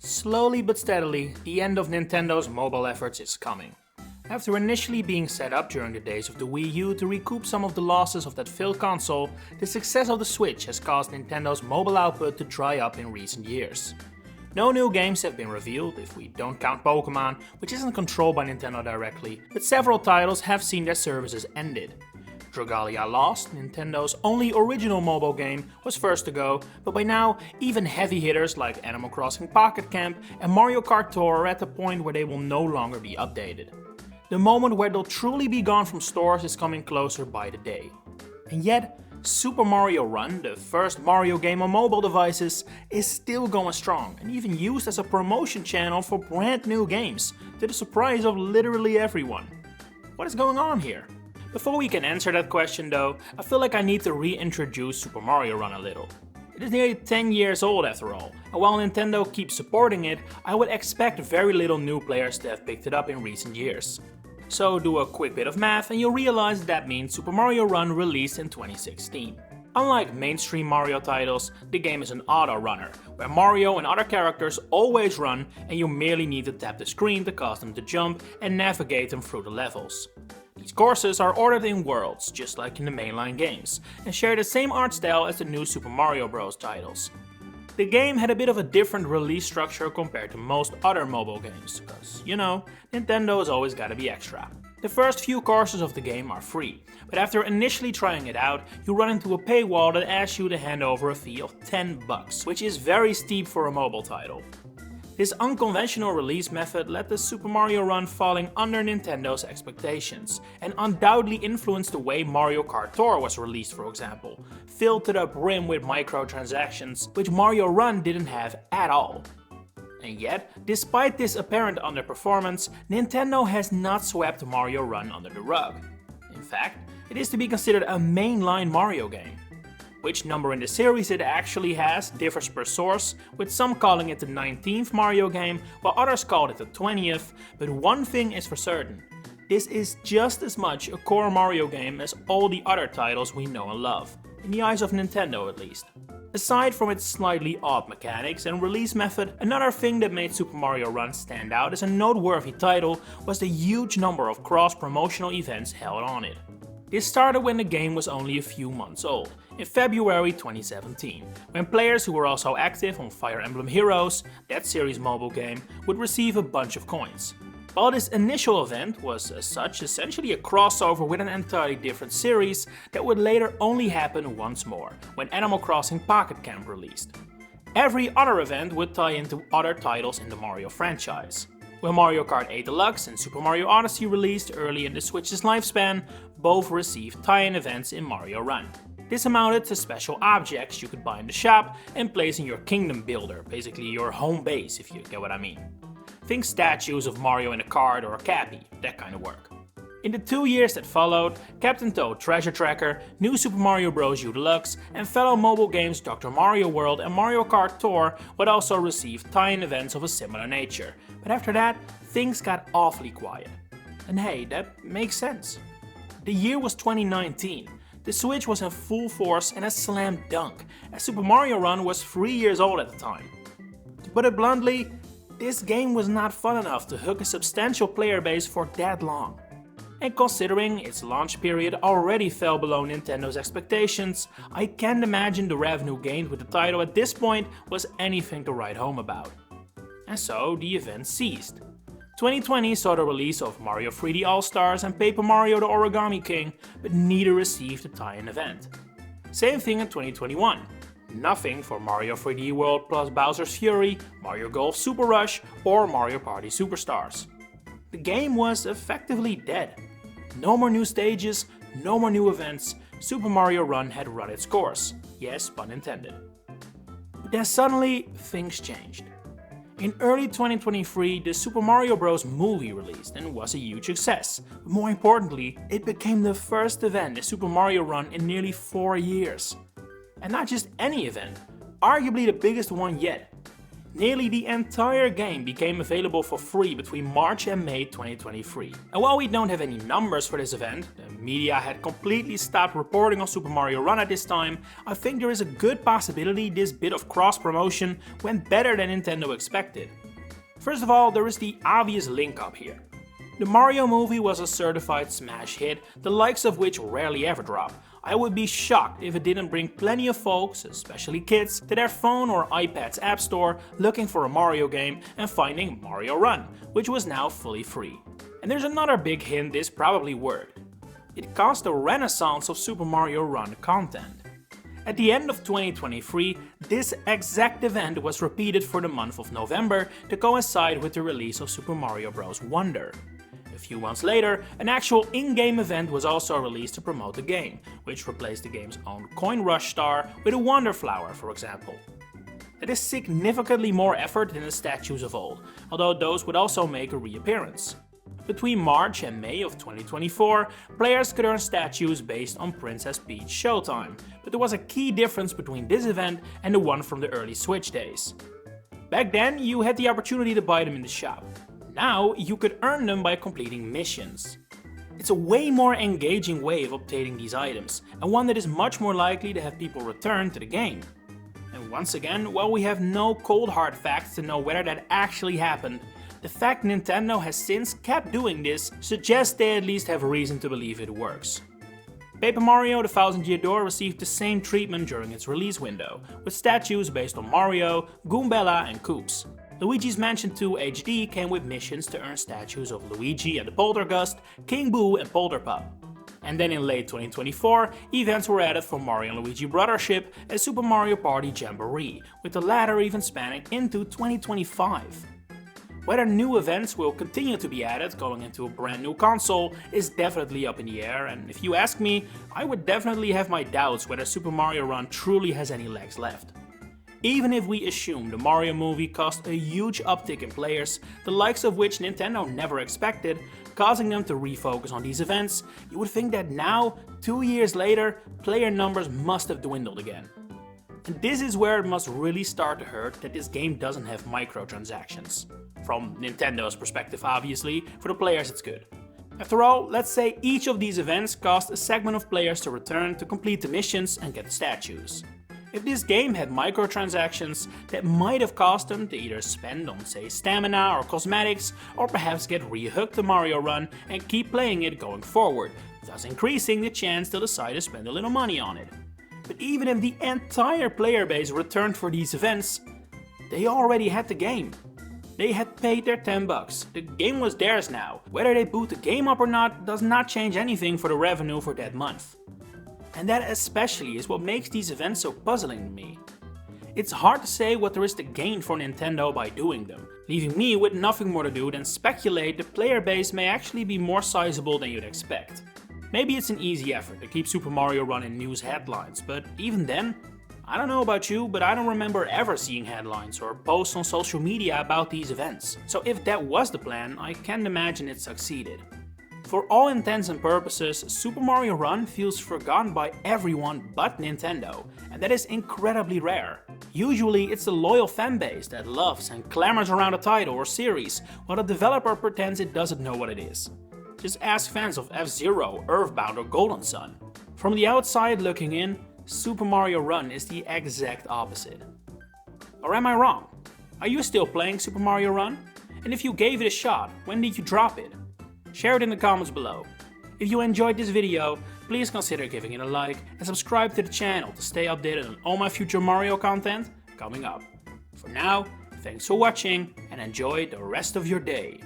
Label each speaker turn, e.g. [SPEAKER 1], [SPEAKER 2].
[SPEAKER 1] Slowly but steadily, the end of Nintendo's mobile efforts is coming. After initially being set up during the days of the Wii U to recoup some of the losses of that failed console, the success of the Switch has caused Nintendo's mobile output to dry up in recent years. No new games have been revealed, if we don't count Pokémon, which isn't controlled by Nintendo directly, but several titles have seen their services ended. Dragalia Lost, Nintendo's only original mobile game, was first to go, but by now, even heavy hitters like Animal Crossing Pocket Camp and Mario Kart Tour are at the point where they will no longer be updated. The moment where they'll truly be gone from stores is coming closer by the day. And yet, Super Mario Run, the first Mario game on mobile devices, is still going strong and even used as a promotion channel for brand new games, to the surprise of literally everyone. What is going on here? Before we can answer that question though, I feel like I need to reintroduce Super Mario Run a little. It is nearly 10 years old after all, and while Nintendo keeps supporting it, I would expect very little new players to have picked it up in recent years. So do a quick bit of math and you'll realize that means Super Mario Run released in 2016. Unlike mainstream Mario titles, the game is an auto-runner, where Mario and other characters always run and you merely need to tap the screen to cause them to jump and navigate them through the levels. These courses are ordered in worlds, just like in the mainline games, and share the same art style as the new Super Mario Bros. Titles. The game had a bit of a different release structure compared to most other mobile games, because, you know, Nintendo has always gotta be extra. The first few courses of the game are free, but after initially trying it out, you run into a paywall that asks you to hand over a fee of $10, which is very steep for a mobile title. This unconventional release method led to Super Mario Run falling under Nintendo's expectations, and undoubtedly influenced the way Mario Kart Tour was released, for example, filled to the brim with microtransactions, which Mario Run didn't have at all. And yet, despite this apparent underperformance, Nintendo has not swept Mario Run under the rug. In fact, it is to be considered a mainline Mario game. Which number in the series it actually has differs per source, with some calling it the 19th Mario game, while others called it the 20th, but one thing is for certain. This is just as much a core Mario game as all the other titles we know and love, in the eyes of Nintendo at least. Aside from its slightly odd mechanics and release method, another thing that made Super Mario Run stand out as a noteworthy title was the huge number of cross-promotional events held on it. This started when the game was only a few months old, in February 2017, when players who were also active on Fire Emblem Heroes, that series' mobile game, would receive a bunch of coins. While this initial event was as such essentially a crossover with an entirely different series that would later only happen once more, when Animal Crossing Pocket Camp released. Every other event would tie into other titles in the Mario franchise. When Mario Kart 8 Deluxe and Super Mario Odyssey released early in the Switch's lifespan, both received tie-in events in Mario Run. This amounted to special objects you could buy in the shop and place in your kingdom builder, basically your home base if you get what I mean. Think statues of Mario in a cart or a Cappy, that kind of work. In the 2 years that followed, Captain Toad Treasure Tracker, New Super Mario Bros. U Deluxe, and fellow mobile games Dr. Mario World and Mario Kart Tour would also receive tie-in events of a similar nature, but after that, things got awfully quiet. And hey, that makes sense. The year was 2019, the Switch was in full force and a slam dunk, as Super Mario Run was 3 years old at the time. To put it bluntly, this game was not fun enough to hook a substantial player base for that long. And considering its launch period already fell below Nintendo's expectations, I can't imagine the revenue gained with the title at this point was anything to write home about. And so the event ceased. 2020 saw the release of Mario 3D All-Stars and Paper Mario the Origami King, but neither received a tie-in event. Same thing in 2021. Nothing for Mario 3D World plus Bowser's Fury, Mario Golf Super Rush, or Mario Party Superstars. The game was effectively dead. No more new stages, no more new events, Super Mario Run had run its course. Yes, pun intended. But then suddenly, things changed. In early 2023, the Super Mario Bros. Movie released and was a huge success. But more importantly, it became the first event in Super Mario Run in nearly 4 years. And not just any event, arguably the biggest one yet. Nearly the entire game became available for free between March and May 2023. And while we don't have any numbers for this event, the media had completely stopped reporting on Super Mario Run at this time, I think there is a good possibility this bit of cross-promotion went better than Nintendo expected. First of all, there is the obvious link up here. The Mario movie was a certified smash hit, the likes of which rarely ever drop. I would be shocked if it didn't bring plenty of folks, especially kids, to their phone or iPad's app store looking for a Mario game and finding Mario Run, which was now fully free. And there's another big hint this probably worked. It caused a renaissance of Super Mario Run content. At the end of 2023, this exact event was repeated for the month of November to coincide with the release of Super Mario Bros. Wonder. A few months later, an actual in-game event was also released to promote the game, which replaced the game's own Coin Rush star with a Wonder Flower, for example. That is significantly more effort than the statues of old, although those would also make a reappearance. Between March and May of 2024, players could earn statues based on Princess Peach Showtime, but there was a key difference between this event and the one from the early Switch days. Back then, you had the opportunity to buy them in the shop. Now, you could earn them by completing missions. It's a way more engaging way of obtaining these items, and one that is much more likely to have people return to the game. And once again, while we have no cold hard facts to know whether that actually happened, the fact Nintendo has since kept doing this suggests they at least have a reason to believe it works. Paper Mario: The Thousand Year Door received the same treatment during its release window, with statues based on Mario, Goombella and Koops. Luigi's Mansion 2 HD came with missions to earn statues of Luigi and the Poltergust, King Boo and Polterpup. And then in late 2024, events were added for Mario and Luigi Brothership and Super Mario Party Jamboree, with the latter even spanning into 2025. Whether new events will continue to be added going into a brand new console is definitely up in the air, and if you ask me, I would definitely have my doubts whether Super Mario Run truly has any legs left. Even if we assume the Mario movie caused a huge uptick in players, the likes of which Nintendo never expected, causing them to refocus on these events, you would think that now, 2 years later, player numbers must have dwindled again. And this is where it must really start to hurt that this game doesn't have microtransactions. From Nintendo's perspective obviously, for the players it's good. After all, let's say each of these events caused a segment of players to return to complete the missions and get the statues. If this game had microtransactions, that might have caused them to either spend on, say, stamina or cosmetics, or perhaps get re-hooked to Mario Run and keep playing it going forward, thus increasing the chance they'll decide to spend a little money on it. But even if the entire player base returned for these events, they already had the game. They had paid their $10, the game was theirs now. Whether they boot the game up or not does not change anything for the revenue for that month. And that especially is what makes these events so puzzling to me. It's hard to say what there is to gain for Nintendo by doing them, leaving me with nothing more to do than speculate the player base may actually be more sizable than you'd expect. Maybe it's an easy effort to keep Super Mario Run in news headlines, but even then, I don't know about you, but I don't remember ever seeing headlines or posts on social media about these events. So if that was the plan, I can't imagine it succeeded. For all intents and purposes, Super Mario Run feels forgotten by everyone but Nintendo, and that is incredibly rare. Usually it's the loyal fanbase that loves and clamors around a title or series, while the developer pretends it doesn't know what it is. Just ask fans of F-Zero, Earthbound or Golden Sun. From the outside looking in, Super Mario Run is the exact opposite. Or am I wrong? Are you still playing Super Mario Run? And if you gave it a shot, when did you drop it? Share it in the comments below. If you enjoyed this video, please consider giving it a like and subscribe to the channel to stay updated on all my future Mario content coming up. For now, thanks for watching and enjoy the rest of your day.